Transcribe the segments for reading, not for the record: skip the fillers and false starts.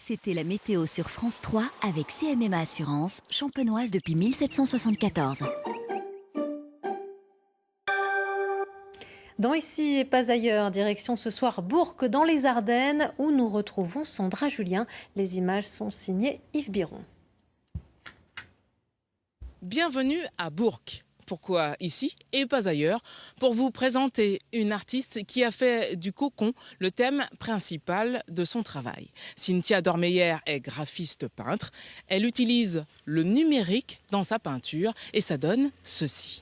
C'était la météo sur France 3 avec CMMA Assurance, champenoise depuis 1774. Dans Ici et pas ailleurs, direction ce soir Bourg dans les Ardennes où nous retrouvons Sandra Julien. Les images sont signées Yves Biron. Bienvenue à Bourg. Pourquoi ici et pas ailleurs? Pour vous présenter une artiste qui a fait du cocon le thème principal de son travail. Cynthia Dormeyer est graphiste peintre. Elle utilise le numérique dans sa peinture et ça donne ceci.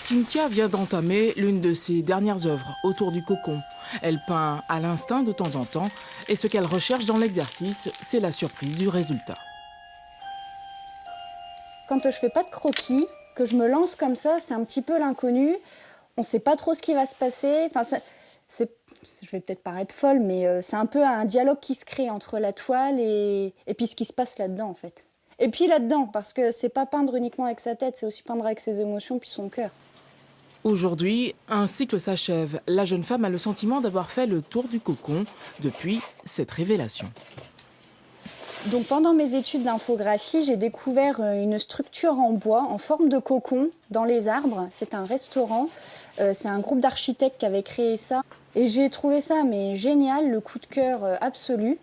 Cynthia vient d'entamer l'une de ses dernières œuvres autour du cocon. Elle peint à l'instinct de temps en temps et ce qu'elle recherche dans l'exercice, c'est la surprise du résultat. Quand je fais pas de croquis, que je me lance comme ça, c'est un petit peu l'inconnu. On sait pas trop ce qui va se passer. Enfin, je vais peut-être paraître folle, mais c'est un peu un dialogue qui se crée entre la toile et puis ce qui se passe là-dedans en fait. Et puis là-dedans, parce que c'est pas peindre uniquement avec sa tête, c'est aussi peindre avec ses émotions puis son cœur. Aujourd'hui, un cycle s'achève. La jeune femme a le sentiment d'avoir fait le tour du cocon depuis cette révélation. Donc pendant mes études d'infographie, j'ai découvert une structure en bois en forme de cocon dans les arbres. C'est un restaurant, c'est un groupe d'architectes qui avait créé ça. Et j'ai trouvé ça mais génial, le coup de cœur absolu.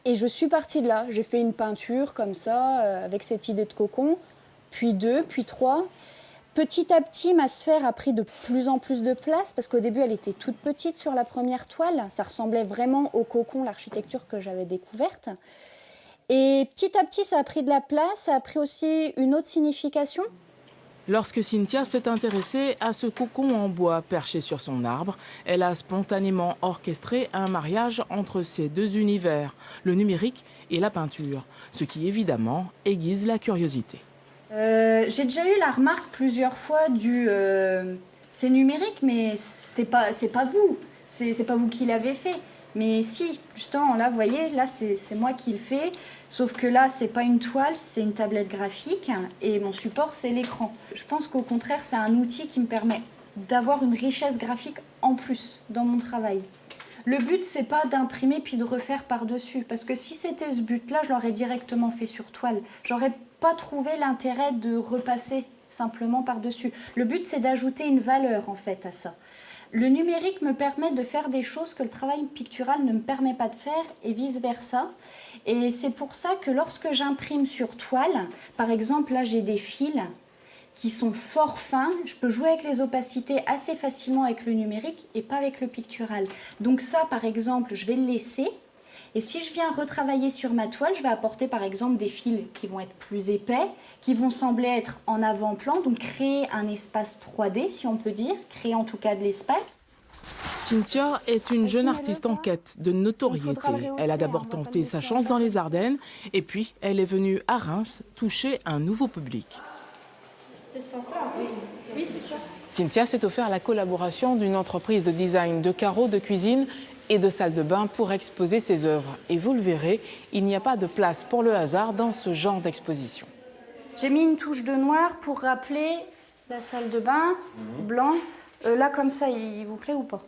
Et je suis partie de là. J'ai fait une peinture comme ça, avec cette idée de cocon, puis 2, puis 3. Petit à petit, ma sphère a pris de plus en plus de place parce qu'au début, elle était toute petite sur la première toile. Ça ressemblait vraiment au cocon, l'architecture que j'avais découverte. Et petit à petit, ça a pris de la place. Ça a pris aussi une autre signification. Lorsque Cynthia s'est intéressée à ce cocon en bois perché sur son arbre, elle a spontanément orchestré un mariage entre ces deux univers, le numérique et la peinture, ce qui évidemment aiguise la curiosité. J'ai déjà eu la remarque plusieurs fois c'est numérique, mais c'est pas vous. C'est pas vous qui l'avez fait. Mais si, justement, là, vous voyez, là, c'est moi qui le fais. Sauf que là, c'est pas une toile, c'est une tablette graphique. Et mon support, c'est l'écran. Je pense qu'au contraire, c'est un outil qui me permet d'avoir une richesse graphique en plus dans mon travail. Le but, c'est pas d'imprimer puis de refaire par-dessus. Parce que si c'était ce but-là, je l'aurais directement fait sur toile. J'aurais pas trouvé l'intérêt de repasser simplement par-dessus. Le but, c'est d'ajouter une valeur, en fait, à ça. Le numérique me permet de faire des choses que le travail pictural ne me permet pas de faire et vice-versa. Et c'est pour ça que lorsque j'imprime sur toile, par exemple, là, j'ai des fils qui sont fort fins. Je peux jouer avec les opacités assez facilement avec le numérique et pas avec le pictural. Donc ça, par exemple, je vais le laisser. Et si je viens retravailler sur ma toile, je vais apporter par exemple des fils qui vont être plus épais, qui vont sembler être en avant-plan, donc créer un espace 3D, si on peut dire, créer en tout cas de l'espace. Cynthia est une jeune artiste en quête de notoriété. Elle a d'abord tenté sa chance dans les Ardennes et puis elle est venue à Reims toucher un nouveau public. C'est ça, oui, c'est ça. Cynthia s'est offert la collaboration d'une entreprise de design de carreaux de cuisine et de salle de bain pour exposer ses œuvres. Et vous le verrez, il n'y a pas de place pour le hasard dans ce genre d'exposition. J'ai mis une touche de noir pour rappeler la salle de bain, blanc. Là, comme ça, il vous plaît ou pas?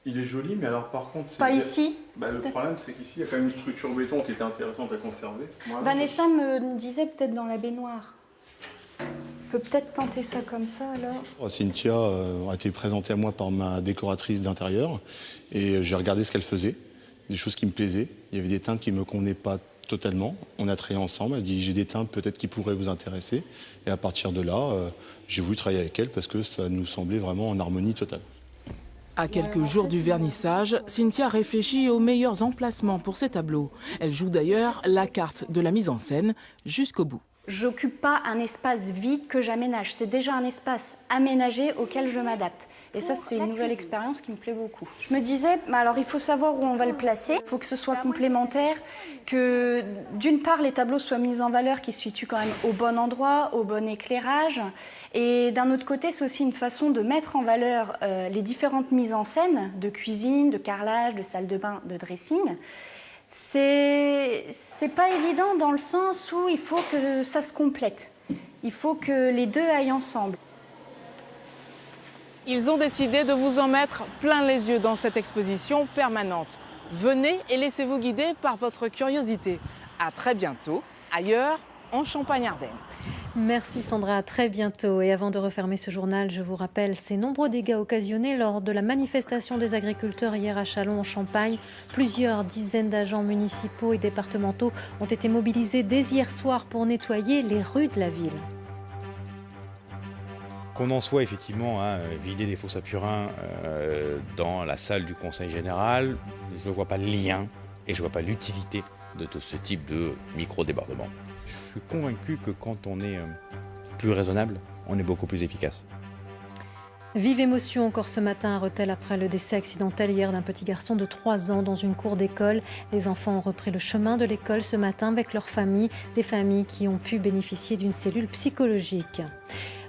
Il est joli, mais alors par contre... Pas ici. Le problème, c'est qu'ici, il y a quand même une structure béton qui était intéressante à conserver. Vanessa me disait peut-être dans la baignoire. On peut peut-être tenter ça comme ça, alors. Cynthia a été présentée à moi par ma décoratrice d'intérieur et j'ai regardé ce qu'elle faisait, des choses qui me plaisaient. Il y avait des teintes qui ne me convenaient pas totalement. On a travaillé ensemble. Elle dit, j'ai des teintes peut-être qui pourraient vous intéresser. Et à partir de là, j'ai voulu travailler avec elle parce que ça nous semblait vraiment en harmonie totale. À quelques jours du vernissage, Cynthia réfléchit aux meilleurs emplacements pour ses tableaux. Elle joue d'ailleurs la carte de la mise en scène jusqu'au bout. J'occupe pas un espace vide que j'aménage. C'est déjà un espace aménagé auquel je m'adapte. Et ça, c'est une nouvelle expérience qui me plaît beaucoup. Je me disais, alors il faut savoir où on va le placer, il faut que ce soit complémentaire, que d'une part les tableaux soient mis en valeur, qu'ils se situent quand même au bon endroit, au bon éclairage. Et d'un autre côté, c'est aussi une façon de mettre en valeur les différentes mises en scène de cuisine, de carrelage, de salle de bain, de dressing. C'est pas évident dans le sens où il faut que ça se complète. Il faut que les deux aillent ensemble. Ils ont décidé de vous en mettre plein les yeux dans cette exposition permanente. Venez et laissez-vous guider par votre curiosité. À très bientôt, ailleurs, en Champagne-Ardenne. Merci Sandra, à très bientôt. Et avant de refermer ce journal, je vous rappelle ces nombreux dégâts occasionnés lors de la manifestation des agriculteurs hier à Châlons en Champagne. Plusieurs dizaines d'agents municipaux et départementaux ont été mobilisés dès hier soir pour nettoyer les rues de la ville. Qu'on en soit effectivement vider des fosses à purin dans la salle du Conseil général, je ne vois pas le lien et je ne vois pas l'utilité de tout ce type de micro-débordement. Je suis convaincu que quand on est plus raisonnable, on est beaucoup plus efficace. Vive émotion encore ce matin à Rethel après le décès accidentel hier d'un petit garçon de 3 ans dans une cour d'école. Les enfants ont repris le chemin de l'école ce matin avec leurs familles, des familles qui ont pu bénéficier d'une cellule psychologique.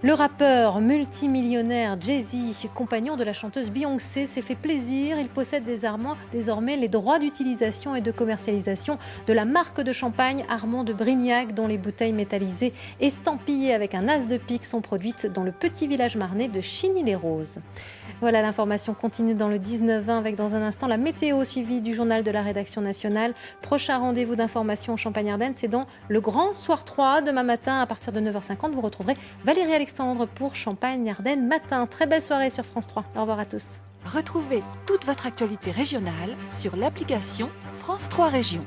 Le rappeur multimillionnaire Jay-Z, compagnon de la chanteuse Beyoncé, s'est fait plaisir. Il possède désormais les droits d'utilisation et de commercialisation de la marque de champagne Armand de Brignac, dont les bouteilles métallisées estampillées avec un as de pique sont produites dans le petit village marnais de Chigny-les-Roses. Voilà, l'information continue dans le 19-20 avec dans un instant la météo suivie du journal de la rédaction nationale. Prochain rendez-vous d'information en Champagne-Ardenne, c'est dans le Grand Soir 3 demain matin à partir de 9h50. Vous retrouverez Valérie Alexandre pour Champagne-Ardenne matin. Très belle soirée sur France 3. Au revoir à tous. Retrouvez toute votre actualité régionale sur l'application France 3 Régions.